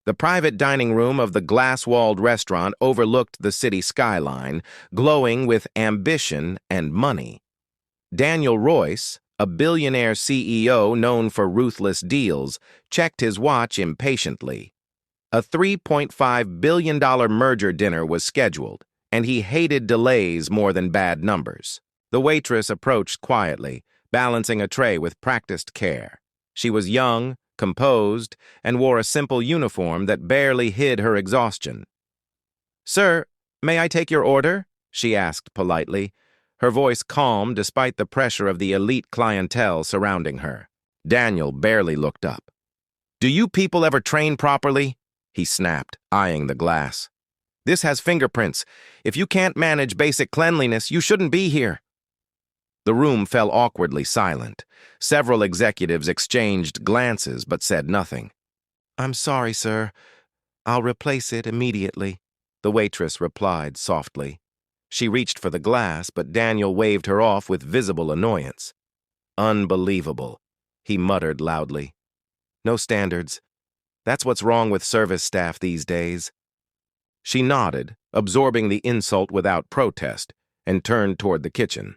The private dining room of the glass-walled restaurant overlooked the city skyline, glowing with ambition and money. Daniel Royce, a billionaire CEO known for ruthless deals, checked his watch impatiently. A $3.5 billion merger dinner was scheduled, and he hated delays more than bad numbers. The waitress approached quietly, balancing a tray with practiced care. She was young, composed, and wore a simple uniform that barely hid her exhaustion. "Sir, may I take your order?" she asked politely, her voice calm despite the pressure of the elite clientele surrounding her. Daniel barely looked up. "Do you people ever train properly?" he snapped, eyeing the glass. "This has fingerprints. If you can't manage basic cleanliness, you shouldn't be here." The room fell awkwardly silent. Several executives exchanged glances but said nothing. "I'm sorry, sir. I'll replace it immediately," the waitress replied softly. She reached for the glass, but Daniel waved her off with visible annoyance. "Unbelievable," he muttered loudly. "No standards. That's what's wrong with service staff these days." She nodded, absorbing the insult without protest, and turned toward the kitchen.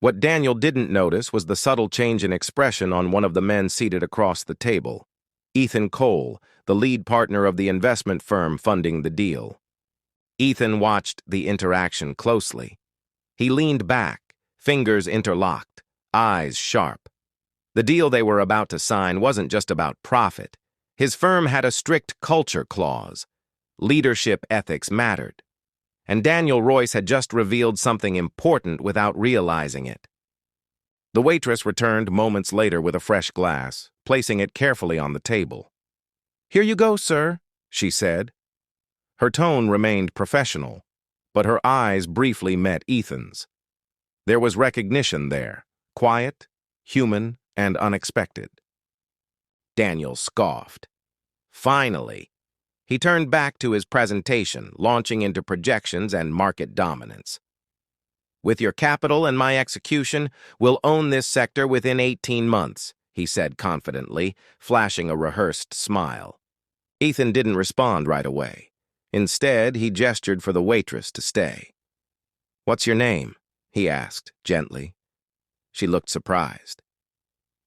What Daniel didn't notice was the subtle change in expression on one of the men seated across the table. Ethan Cole, the lead partner of the investment firm funding the deal. Ethan watched the interaction closely. He leaned back, fingers interlocked, eyes sharp. The deal they were about to sign wasn't just about profit. His firm had a strict culture clause. Leadership ethics mattered. And Daniel Royce had just revealed something important without realizing it. The waitress returned moments later with a fresh glass, placing it carefully on the table. "Here you go, sir," she said. Her tone remained professional, but her eyes briefly met Ethan's. There was recognition there, quiet, human, and unexpected. Daniel scoffed. Finally. He turned back to his presentation, launching into projections and market dominance. "With your capital and my execution, we'll own this sector within 18 months, he said confidently, flashing a rehearsed smile. Ethan didn't respond right away. Instead, he gestured for the waitress to stay. "What's your name?" he asked, gently. She looked surprised.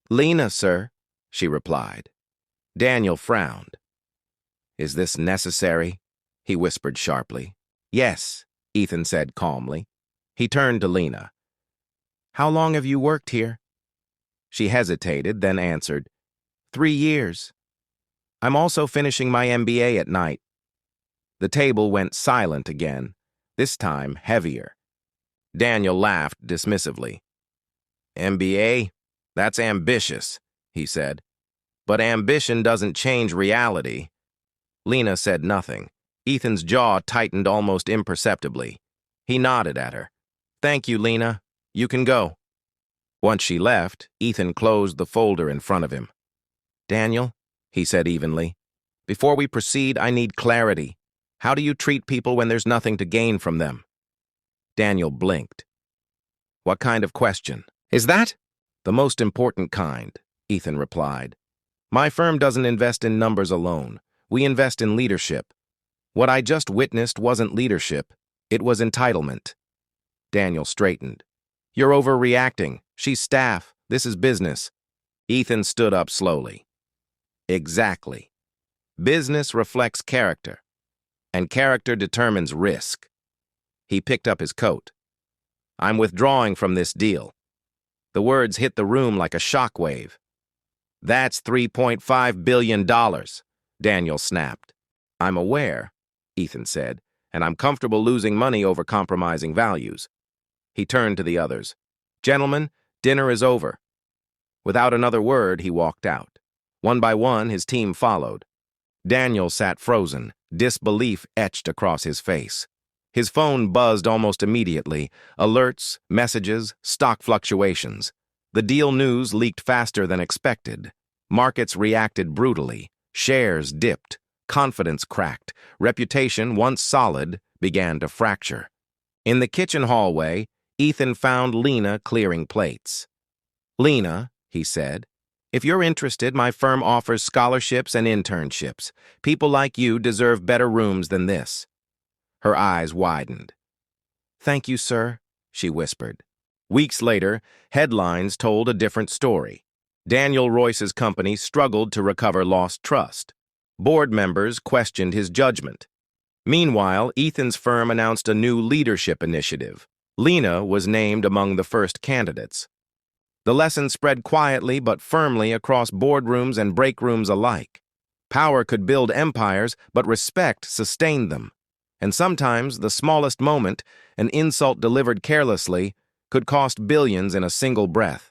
"Lena, sir," she replied. Daniel frowned. "Is this necessary?" he whispered sharply. "Yes," Ethan said calmly. He turned to Lena. "How long have you worked here?" She hesitated, then answered, 3 years. "I'm also finishing my MBA at night." The table went silent again, this time heavier. Daniel laughed dismissively. "MBA? That's ambitious," he said. "But ambition doesn't change reality." Lena said nothing. Ethan's jaw tightened almost imperceptibly. He nodded at her. "Thank you, Lena. You can go." Once she left, Ethan closed the folder in front of him. "Daniel," he said evenly, "before we proceed, I need clarity. How do you treat people when there's nothing to gain from them?" Daniel blinked. "What kind of question is that?" "The most important kind," Ethan replied. "My firm doesn't invest in numbers alone. We invest in leadership. What I just witnessed wasn't leadership. It was entitlement." Daniel straightened. "You're overreacting. She's staff. This is business." Ethan stood up slowly. "Exactly. Business reflects character, and character determines risk." He picked up his coat. "I'm withdrawing from this deal." The words hit the room like a shockwave. "That's $3.5 billion, Daniel snapped. "I'm aware," Ethan said, "and I'm comfortable losing money over compromising values." He turned to the others. "Gentlemen, dinner is over." Without another word, he walked out. One by one, his team followed. Daniel sat frozen, disbelief etched across his face. His phone buzzed almost immediately. Alerts, messages, stock fluctuations. The deal news leaked faster than expected. Markets reacted brutally. Shares dipped. Confidence cracked. Reputation, once solid, began to fracture. In the kitchen hallway, Ethan found Lena clearing plates. "Lena," he said, If you're interested, my firm offers scholarships and internships. People like you deserve better rooms than this." Her eyes widened. "Thank you, sir," she whispered. Weeks later, headlines told a different story. Daniel Royce's company struggled to recover lost trust. Board members questioned his judgment. Meanwhile, Ethan's firm announced a new leadership initiative. Lena was named among the first candidates. The lesson spread quietly but firmly across boardrooms and break rooms alike. Power could build empires, but respect sustained them. And sometimes the smallest moment, an insult delivered carelessly, could cost billions in a single breath.